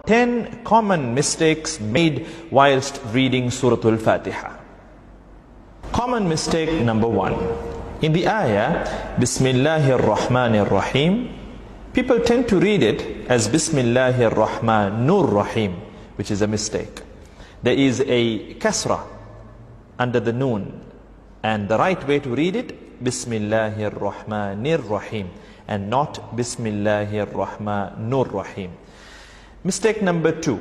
10 common mistakes made whilst reading Surah Al-Fatiha. Common mistake number 1. In the ayah, Bismillahir Rahmanir Rahim, people tend to read it as Bismillahir Rahmanur Rahim, which is a mistake. There is a kasra under the noon, and the right way to read it, Bismillahir Rahmanir Rahim, and not Bismillahir Rahmanur Rahim. Mistake number 2,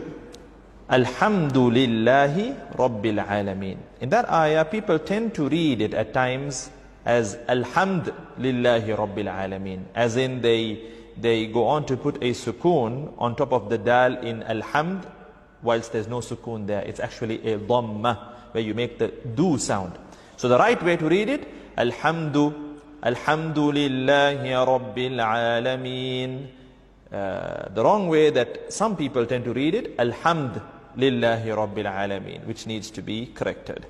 Alhamdulillahi Rabbil Alameen. In that ayah, people tend to read it at times as Alhamdulillahi Rabbil Alameen, as in they go on to put a sukoon on top of the dal in Alhamd, whilst there's no sukoon there. It's actually a dhamma, where you make the do sound. So the right way to read it, Alhamdulillahi Rabbil Alameen. The wrong way that some people tend to read it, Alhamdulillahi Rabbil Alameen, which needs to be corrected.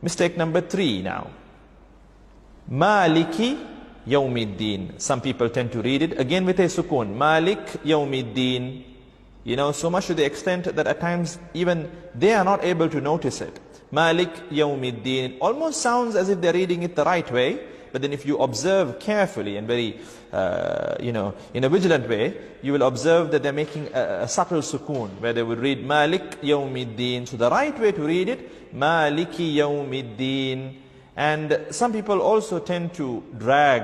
Mistake number 3 now. Maliki Yawmiddin. Some people tend to read it again with a sukoon. Malik Yawmiddin. You know, so much to the extent that at times even they are not able to notice it. Malik Yawmiddin. It almost sounds as if they're reading it the right way, but then if you observe carefully and very, in a vigilant way, you will observe that they're making a subtle sukoon, where they would read Malik Yawmiddin. So the right way to read it, Maliki Yawmiddin. And some people also tend to drag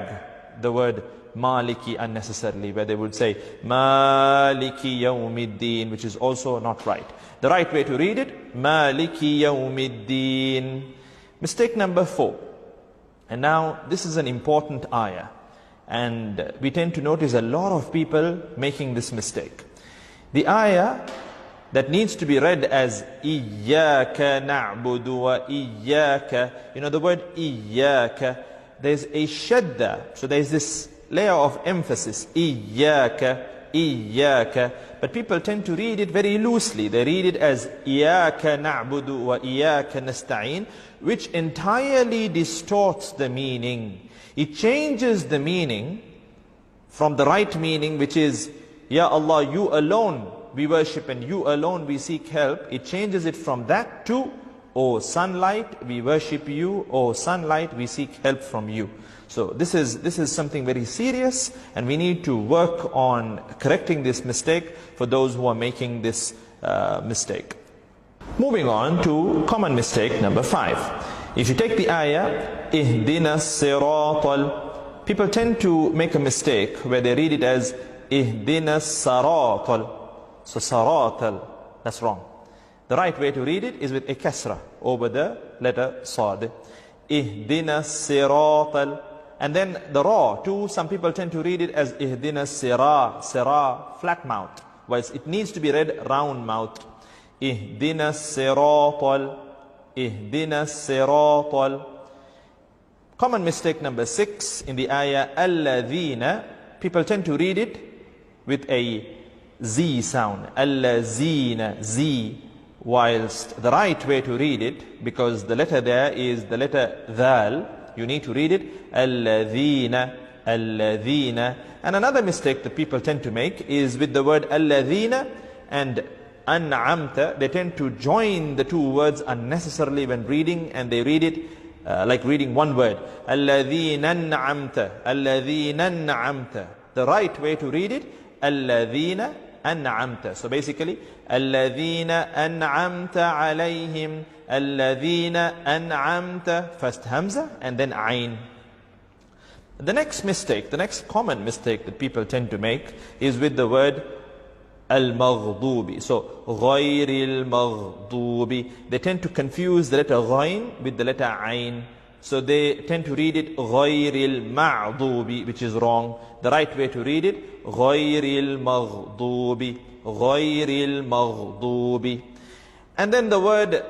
the word Maliki unnecessarily, where they would say Maliki Yawmiddin, which is also not right. The right way to read it, Maliki Yawmiddin. Mistake number 4. And now this is an important ayah, and we tend to notice a lot of people making this mistake. The ayah that needs to be read as Iyyaka na'budu wa iyyaka. You know the word Iyyaka, there's a shadda, so there's this layer of emphasis, Iyyaka, Iyyaka. But people tend to read it very loosely. They read it as Iyyaka na'budu wa iyyaka nasta'in, which entirely distorts the meaning. It changes the meaning from the right meaning, which is, Ya Allah, you alone we worship and you alone we seek help. It changes it from that to, O sunlight, we worship you, O sunlight, we seek help from you. So this is something very serious, and we need to work on correcting this mistake for those who are making this mistake. Moving on to common mistake number 5. If you take the ayah, Ihdina siratal, people tend to make a mistake where they read it as Ihdina saratal. So saratal, that's wrong. The right way to read it is with a kasra over the letter sad. Ihdina siratal. And then the ra too, some people tend to read it as Ihdina sira, flat mouth, whilst it needs to be read round mouth. Ihdina siratal, Ihdina siratal. Common mistake number 6 in the ayah, alladhina, people tend to read it with a Z sound, allazina, Z, whilst the right way to read it, because the letter there is the letter dhal, you need to read it alladhina, alladhina. And another mistake that people tend to make is with the word alladhina and an'amta. They tend to join the two words unnecessarily when reading, and they read it like reading one word, alladhina an'amta, alladhina an'amta. The right way to read it, alladhina an'amta. So basically, alladhina an'amta alayhim, alladhina an'amta, first hamza and then ayn. The next mistake, the next common mistake that people tend to make is with the word al-maghdubi. So ghayril maghdubi, they tend to confuse the letter ghayn with the letter ayn. So they tend to read it ghayril ma'dubi, which is wrong. The right way to read it, ghayril maghdubi, ghayril maghdubi. And then the word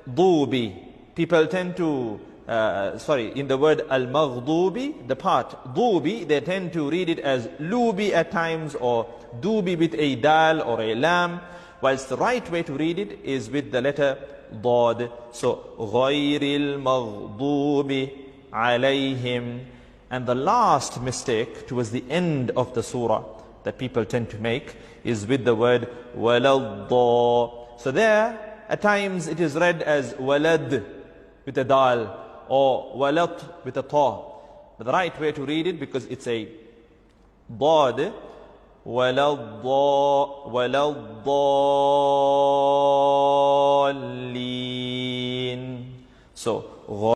dubi, people tend to, in the word al-maghdubi, the part dubi, they tend to read it as lubi at times, or dubi with a dal or a lam, whilst the right way to read it is with the letter dad. So ghayril maghdubi alayhim. And the last mistake towards the end of the surah, that people tend to make is with the word waladda. So there, at times it is read as walad with a dal or walat with a ta. But the right way to read it, because it's a dad, waladda, waladda.